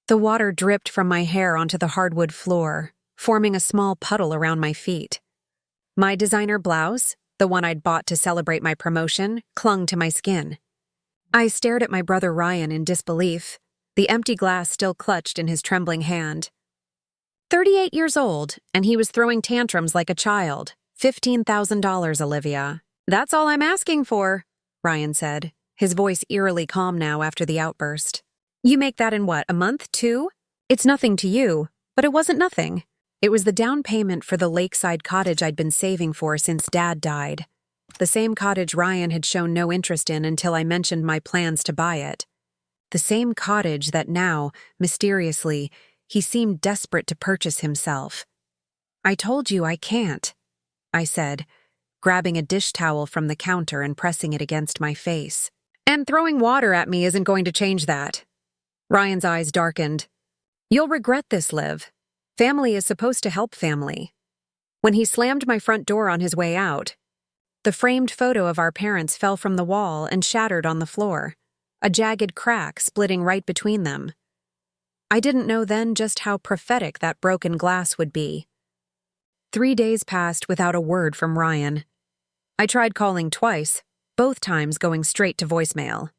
The water dripped from my hair onto the hardwood floor, forming a small puddle around my feet. My designer blouse, the one I'd bought to celebrate my promotion, clung to my skin. I stared at my brother Ryan in disbelief, the empty glass still clutched in his trembling hand. 38 years old, and he was throwing tantrums like a child. $15,000, Olivia. That's all I'm asking for, Ryan said, his voice eerily calm now after the outburst. You make that in what, a month, 2? It's nothing to you, but it wasn't nothing. It was the down payment for the lakeside cottage I'd been saving for since Dad died. The same cottage Ryan had shown no interest in until I mentioned my plans to buy it. The same cottage that now, mysteriously, he seemed desperate to purchase himself. I told you I can't, I said, grabbing a dish towel from the counter and pressing it against my face. And throwing water at me isn't going to change that. Ryan's eyes darkened. You'll regret this, Liv. Family is supposed to help family. When he slammed my front door on his way out, the framed photo of our parents fell from the wall and shattered on the floor, a jagged crack splitting right between them. I didn't know then just how prophetic that broken glass would be. 3 days passed without a word from Ryan. I tried calling twice, both times going straight to voicemail.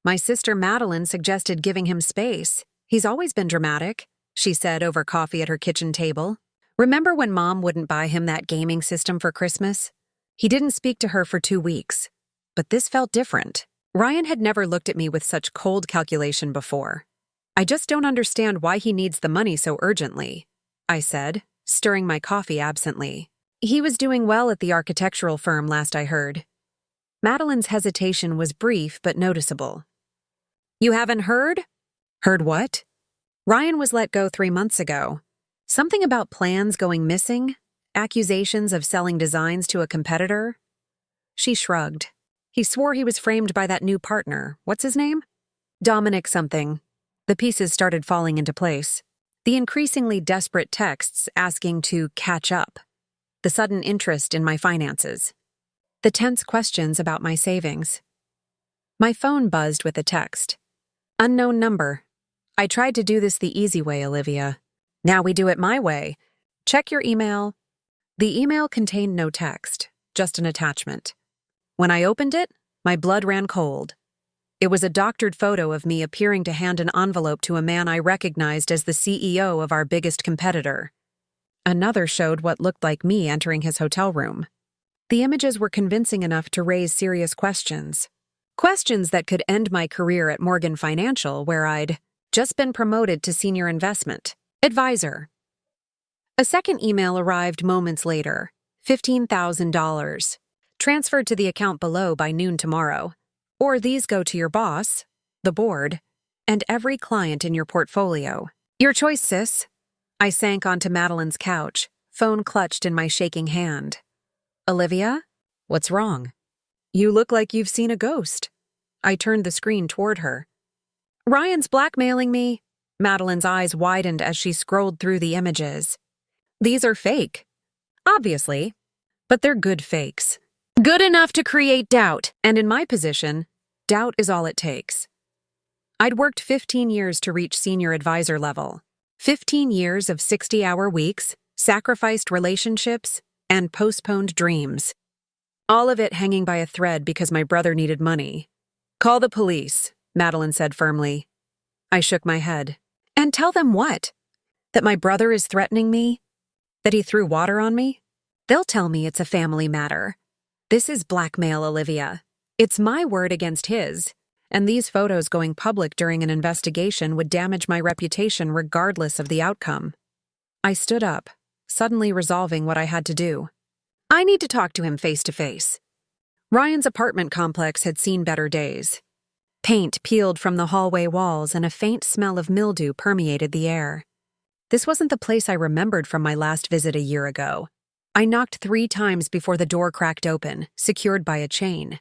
My sister Madeline suggested giving him space. He's always been dramatic, she said over coffee at her kitchen table. Remember when Mom wouldn't buy him that gaming system for Christmas? He didn't speak to her for 2 weeks. But this felt different. Ryan had never looked at me with such cold calculation before. I just don't understand why he needs the money so urgently, I said, stirring my coffee absently. He was doing well at the architectural firm last I heard. Madeline's hesitation was brief but noticeable. You haven't heard? Heard what? Ryan was let go 3 months ago. Something about plans going missing? Accusations of selling designs to a competitor? She shrugged. He swore he was framed by that new partner. What's his name? Dominic something. The pieces started falling into place. The increasingly desperate texts asking to catch up. The sudden interest in my finances. The tense questions about my savings. My phone buzzed with a text. Unknown number. I tried to do this the easy way, Olivia. Now we do it my way. Check your email. The email contained no text, just an attachment. When I opened it, my blood ran cold. It was a doctored photo of me appearing to hand an envelope to a man I recognized as the CEO of our biggest competitor. Another showed what looked like me entering his hotel room. The images were convincing enough to raise serious questions. Questions that could end my career at Morgan Financial, where I'd just been promoted to senior investment advisor. A second email arrived moments later, $15,000. Transferred to the account below by noon tomorrow. Or these go to your boss, the board, and every client in your portfolio. Your choice, sis. I sank onto Madeline's couch, phone clutched in my shaking hand. Olivia? What's wrong? You look like you've seen a ghost. I turned the screen toward her. Ryan's blackmailing me. Madeline's eyes widened as she scrolled through the images. These are fake. Obviously. But they're good fakes. Good enough to create doubt, and in my position, doubt is all it takes. I'd worked 15 years to reach senior advisor level. 15 years of 60-hour weeks, sacrificed relationships, and postponed dreams. All of it hanging by a thread because my brother needed money. Call the police, Madeline said firmly. I shook my head. And tell them what? That my brother is threatening me? That he threw water on me? They'll tell me it's a family matter. This is blackmail, Olivia. It's my word against his, and these photos going public during an investigation would damage my reputation regardless of the outcome. I stood up, suddenly resolving what I had to do. I need to talk to him face to face. Ryan's apartment complex had seen better days. Paint peeled from the hallway walls and a faint smell of mildew permeated the air. This wasn't the place I remembered from my last visit a year ago. I knocked 3 times before the door cracked open, secured by a chain.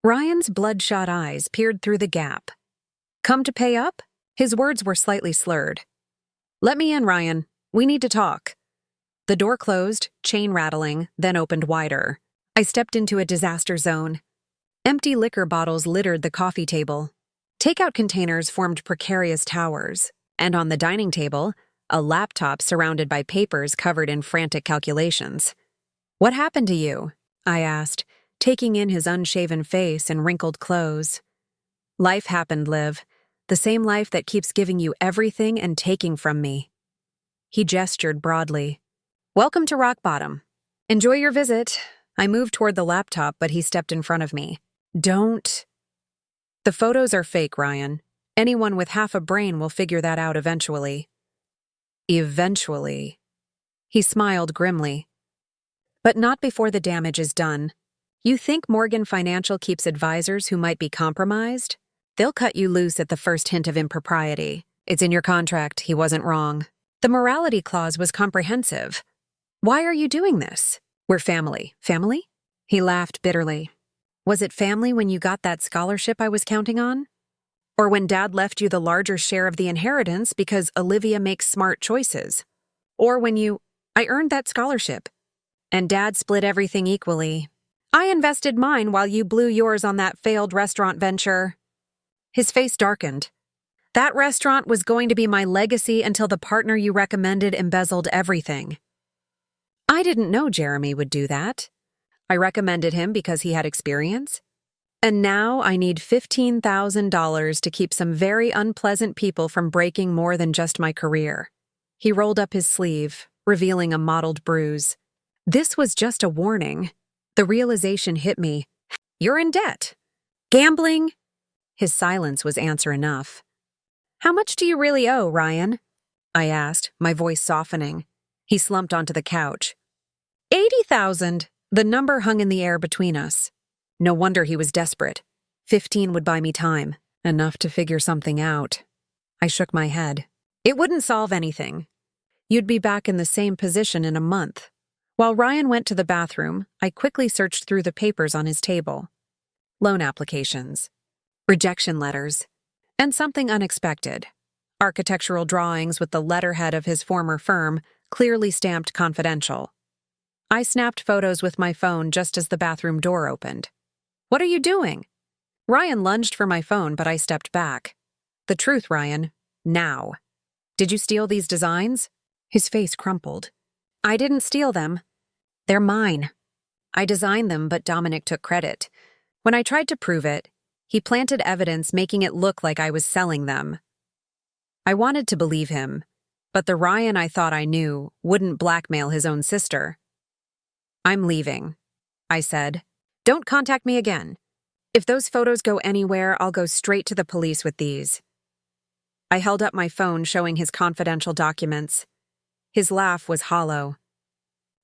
Ryan's bloodshot eyes peered through the gap. Come to pay up? His words were slightly slurred. Let me in, Ryan. We need to talk. The door closed, chain rattling, then opened wider. I stepped into a disaster zone. Empty liquor bottles littered the coffee table. Takeout containers formed precarious towers. And on the dining table, a laptop surrounded by papers covered in frantic calculations. "What happened to you?" I asked, taking in his unshaven face and wrinkled clothes. "Life happened, Liv. The same life that keeps giving you everything and taking from me." He gestured broadly. "Welcome to rock bottom. Enjoy your visit." I moved toward the laptop, but he stepped in front of me. "Don't." "The photos are fake, Ryan. Anyone with half a brain will figure that out eventually." "Eventually." He smiled grimly. "But not before the damage is done. You think Morgan Financial keeps advisors who might be compromised? They'll cut you loose at the first hint of impropriety. It's in your contract. He wasn't wrong. The morality clause was comprehensive. Why are you doing this? We're family." "Family?" He laughed bitterly. "Was it family when you got that scholarship I was counting on? Or when Dad left you the larger share of the inheritance because Olivia makes smart choices? Or when I earned that scholarship, and Dad split everything equally. I invested mine while you blew yours on that failed restaurant venture." His face darkened. "That restaurant was going to be my legacy until the partner you recommended embezzled everything." "I didn't know Jeremy would do that. I recommended him because he had experience. And now I need $15,000 to keep some very unpleasant people from breaking more than just my career." He rolled up his sleeve, revealing a mottled bruise. This was just a warning. The realization hit me. "You're in debt. Gambling." His silence was answer enough. "How much do you really owe, Ryan?" I asked, my voice softening. He slumped onto the couch. 80,000. The number hung in the air between us. No wonder he was desperate. 15 would buy me time, enough to figure something out. I shook my head. "It wouldn't solve anything. You'd be back in the same position in a month." While Ryan went to the bathroom, I quickly searched through the papers on his table. Loan applications, rejection letters, and something unexpected. Architectural drawings with the letterhead of his former firm, clearly stamped confidential. I snapped photos with my phone just as the bathroom door opened. "What are you doing?" Ryan lunged for my phone, but I stepped back. "The truth, Ryan. Now. Did you steal these designs?" His face crumpled. "I didn't steal them. They're mine. I designed them, but Dominic took credit. When I tried to prove it, he planted evidence making it look like I was selling them." I wanted to believe him, but the Ryan I thought I knew wouldn't blackmail his own sister. "I'm leaving," I said. "Don't contact me again. If those photos go anywhere, I'll go straight to the police with these." I held up my phone showing his confidential documents. His laugh was hollow.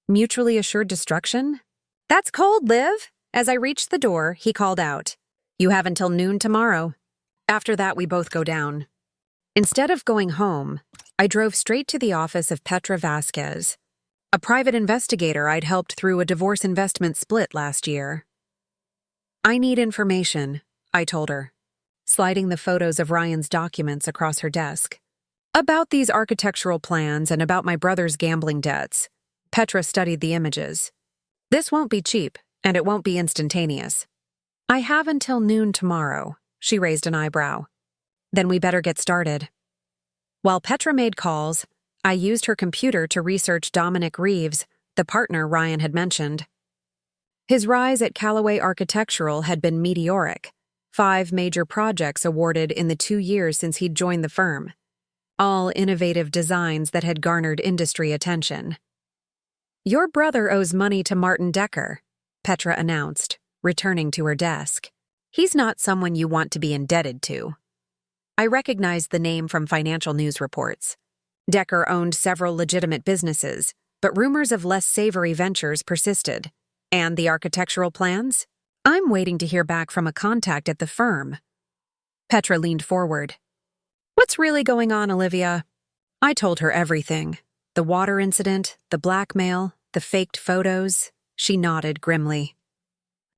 "Mutually assured destruction? That's cold, Liv." As I reached the door, he called out, "You have until noon tomorrow." After that, we both go down. Instead of going home, I drove straight to the office of Petra Vasquez, a private investigator I'd helped through a divorce investment split last year. "I need information," I told her, sliding the photos of Ryan's documents across her desk. "About these architectural plans and about my brother's gambling debts." Petra studied the images. "This won't be cheap, and it won't be instantaneous." "I have until noon tomorrow," she raised an eyebrow. "Then we better get started." While Petra made calls, I used her computer to research Dominic Reeves, the partner Ryan had mentioned. His rise at Callaway Architectural had been meteoric, 5 major projects awarded in the 2 years since he'd joined the firm, all innovative designs that had garnered industry attention. "Your brother owes money to Martin Decker," Petra announced, returning to her desk. "He's not someone you want to be indebted to." I recognized the name from financial news reports. Decker owned several legitimate businesses, but rumors of less savory ventures persisted. And the architectural plans? "I'm waiting to hear back from a contact at the firm." Petra leaned forward. "What's really going on, Olivia?" I told her everything. The water incident, the blackmail, the faked photos. She nodded grimly.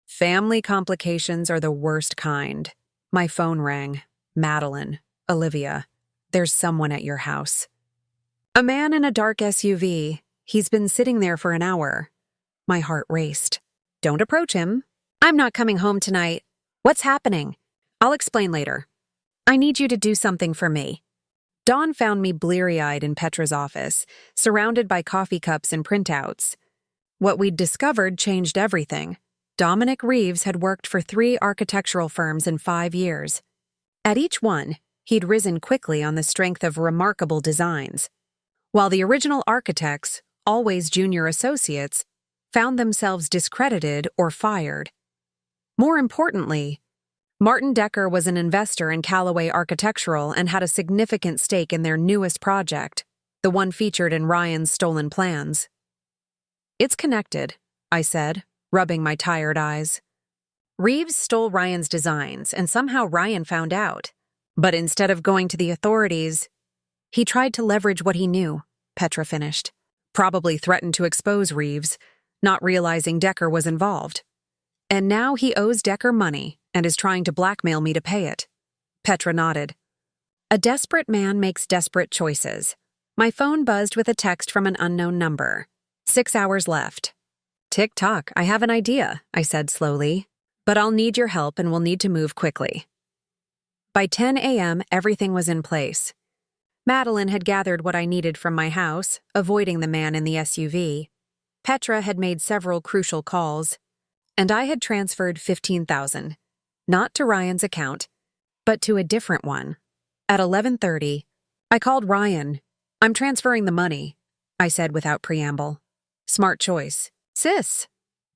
"Family complications are the worst kind." My phone rang. "Madeline, Olivia, there's someone at your house." "A man in a dark SUV. He's been sitting there for an hour." My heart raced. "Don't approach him." "I'm not coming home tonight." "What's happening?" "I'll explain later." "I need you to do something for me." Dawn found me bleary-eyed in Petra's office, surrounded by coffee cups and printouts. What we'd discovered changed everything. Dominic Reeves had worked for 3 architectural firms in 5 years. At each one, he'd risen quickly on the strength of remarkable designs, while the original architects, always junior associates, found themselves discredited or fired. More importantly, Martin Decker was an investor in Callaway Architectural and had a significant stake in their newest project, the one featured in Ryan's stolen plans. "It's connected," I said, rubbing my tired eyes. "Reeves stole Ryan's designs, and somehow Ryan found out. But instead of going to the authorities, he tried to leverage what he knew," Petra finished. "Probably threatened to expose Reeves, not realizing Decker was involved. And now he owes Decker money and is trying to blackmail me to pay it." Petra nodded. "A desperate man makes desperate choices." My phone buzzed with a text from an unknown number. 6 hours left. "Tick-tock, I have an idea," I said slowly. "But I'll need your help and we'll need to move quickly." By 10 a.m., everything was in place. Madeline had gathered what I needed from my house, avoiding the man in the SUV. Petra had made several crucial calls, and I had transferred $15,000, not to Ryan's account, but to a different one. At 11:30, I called Ryan. "I'm transferring the money," I said without preamble. "Smart choice. Sis.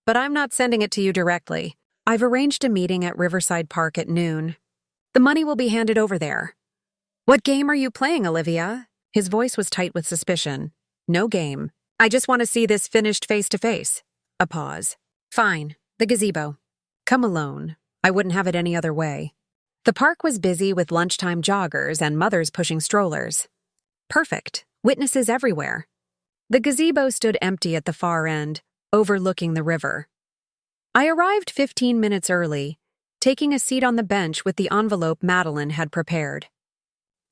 But I'm not sending it to you directly. I've arranged a meeting at Riverside Park at noon. The money will be handed over there." "What game are you playing, Olivia?" His voice was tight with suspicion. "No game. I just want to see this finished face-to-face." A pause. "Fine. The gazebo. Come alone. I wouldn't have it any other way." The park was busy with lunchtime joggers and mothers pushing strollers. Perfect. Witnesses everywhere. The gazebo stood empty at the far end, overlooking the river. I arrived 15 minutes early, taking a seat on the bench with the envelope Madeline had prepared.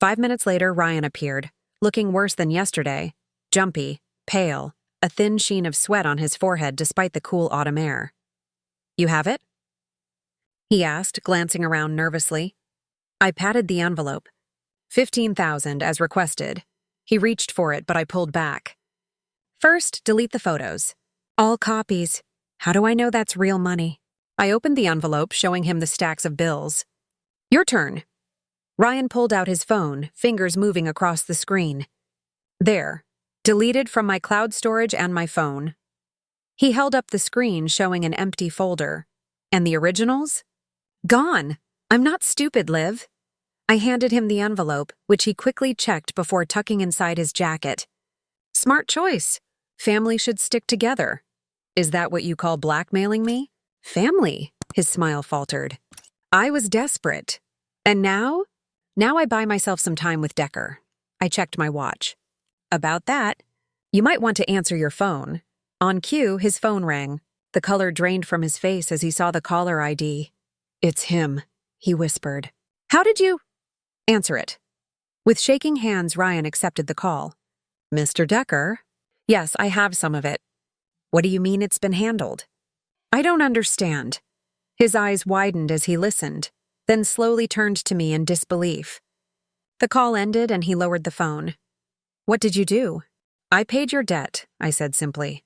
5 minutes later, Ryan appeared, looking worse than yesterday, jumpy, pale, a thin sheen of sweat on his forehead despite the cool autumn air. "You have it?" he asked, glancing around nervously. I patted the envelope. 15,000 as requested. He reached for it, but I pulled back. "First, delete the photos. All copies. How do I know that's real money?" I opened the envelope, showing him the stacks of bills. "Your turn." Ryan pulled out his phone, fingers moving across the screen. "There. Deleted from my cloud storage and my phone." He held up the screen, showing an empty folder. "And the originals?" "Gone. I'm not stupid, Liv." I handed him the envelope, which he quickly checked before tucking inside his jacket. "Smart choice. Family should stick together." "Is that what you call blackmailing me?" "Family," his smile faltered. "I was desperate. And now? Now I buy myself some time with Decker." I checked my watch. "About that, you might want to answer your phone." On cue, his phone rang. The color drained from his face as he saw the caller ID. "It's him," he whispered. "How did you—" "Answer it." With shaking hands, Ryan accepted the call. "Mr. Decker?" "Yes, I have some of it." "What do you mean it's been handled?" "I don't understand." His eyes widened as he listened, then slowly turned to me in disbelief. The call ended and he lowered the phone. "What did you do?" "I paid your debt," I said simply.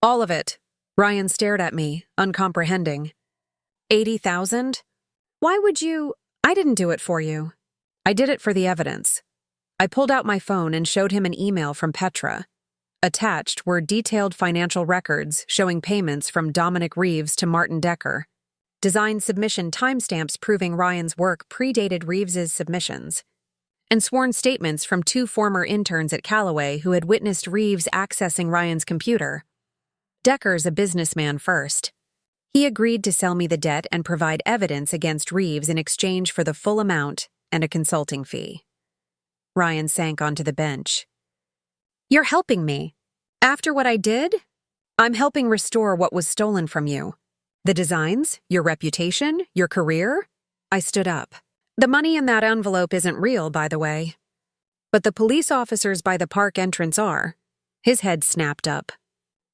"All of it." Ryan stared at me, uncomprehending. 80,000? "Why would you—" "I didn't do it for you. I did it for the evidence." I pulled out my phone and showed him an email from Petra. Attached were detailed financial records showing payments from Dominic Reeves to Martin Decker. Design submission timestamps proving Ryan's work predated Reeves's submissions. And sworn statements from 2 former interns at Callaway who had witnessed Reeves accessing Ryan's computer. Decker's a businessman first. He agreed to sell me the debt and provide evidence against Reeves in exchange for the full amount and a consulting fee. Ryan sank onto the bench. "You're helping me. After what I did? I'm helping restore what was stolen from you. The designs, your reputation, your career?" I stood up. "The money in that envelope isn't real, by the way. But the police officers by the park entrance are." His head snapped up.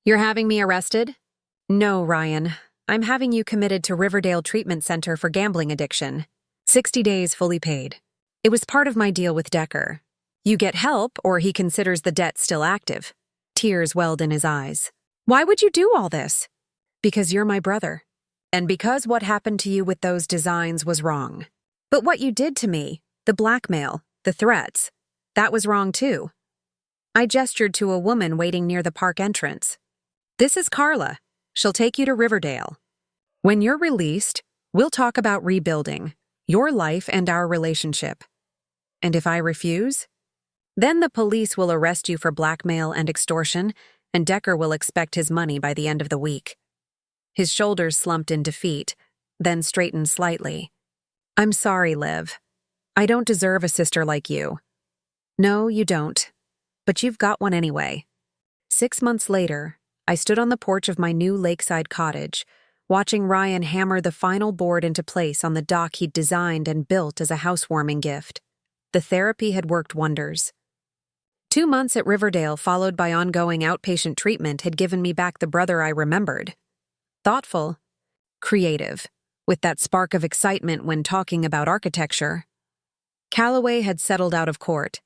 "You're having me arrested?" "No, Ryan. I'm having you committed to Riverdale Treatment Center for gambling addiction. 60 days fully paid. It was part of my deal with Decker. You get help, or he considers the debt still active. Tears welled in his eyes. Why would you do all this? Because you're my brother. And because what happened to you with those designs was wrong. But what you did to me, the blackmail, the threats, that was wrong too. I gestured to a woman waiting near the park entrance. This is Carla. She'll take you to Riverdale. When you're released, we'll talk about rebuilding, your life and our relationship. And if I refuse, then the police will arrest you for blackmail and extortion, and Decker will expect his money by the end of the week. His shoulders slumped in defeat, then straightened slightly. I'm sorry, Liv. I don't deserve a sister like you. No, you don't. But you've got one anyway. 6 months later, I stood on the porch of my new lakeside cottage, watching Ryan hammer the final board into place on the dock he'd designed and built as a housewarming gift. The therapy had worked wonders. 2 months at Riverdale, followed by ongoing outpatient treatment, had given me back the brother I remembered. Thoughtful, creative, with that spark of excitement when talking about architecture. Calloway had settled out of court,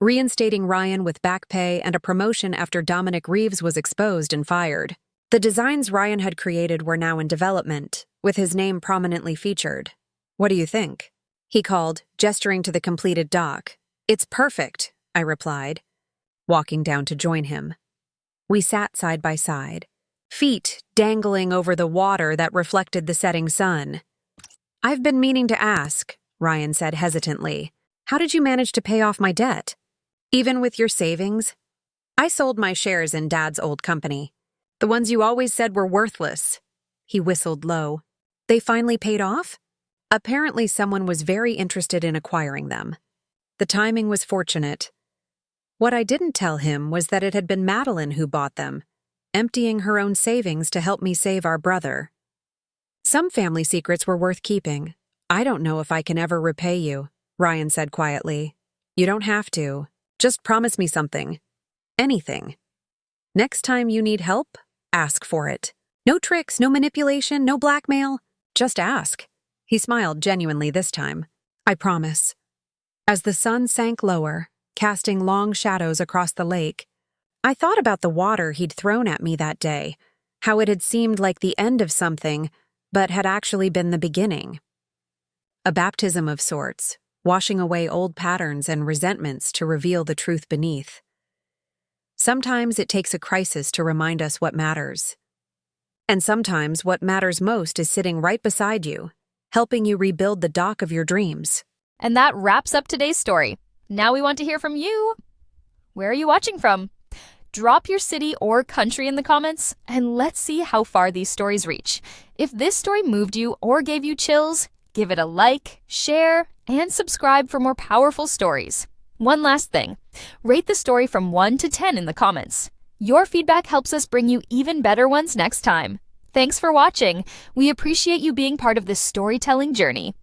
reinstating Ryan with back pay and a promotion after Dominic Reeves was exposed and fired. The designs Ryan had created were now in development, with his name prominently featured. What do you think? He called, gesturing to the completed dock. It's perfect, I replied, walking down to join him. We sat side by side, feet dangling over the water that reflected the setting sun. I've been meaning to ask, Ryan said hesitantly. How did you manage to pay off my debt? Even with your savings? I sold my shares in Dad's old company. The ones you always said were worthless. He whistled low. They finally paid off? Apparently someone was very interested in acquiring them. The timing was fortunate. What I didn't tell him was that it had been Madeline who bought them, emptying her own savings to help me save our brother. Some family secrets were worth keeping. I don't know if I can ever repay you, Ryan said quietly. You don't have to. Just promise me something. Anything. Next time you need help, ask for it. No tricks, no manipulation, no blackmail. Just ask. He smiled genuinely this time. I promise. As the sun sank lower, casting long shadows across the lake, I thought about the water he'd thrown at me that day, how it had seemed like the end of something, but had actually been the beginning. A baptism of sorts, washing away old patterns and resentments to reveal the truth beneath. Sometimes it takes a crisis to remind us what matters. And sometimes what matters most is sitting right beside you, helping you rebuild the dock of your dreams. And that wraps up today's story. Now we want to hear from you. Where are you watching from? Drop your city or country in the comments, and let's see how far these stories reach. If this story moved you or gave you chills, give it a like, share, and subscribe for more powerful stories. One last thing, rate the story from 1 to 10 in the comments. Your feedback helps us bring you even better ones next time. Thanks for watching. We appreciate you being part of this storytelling journey.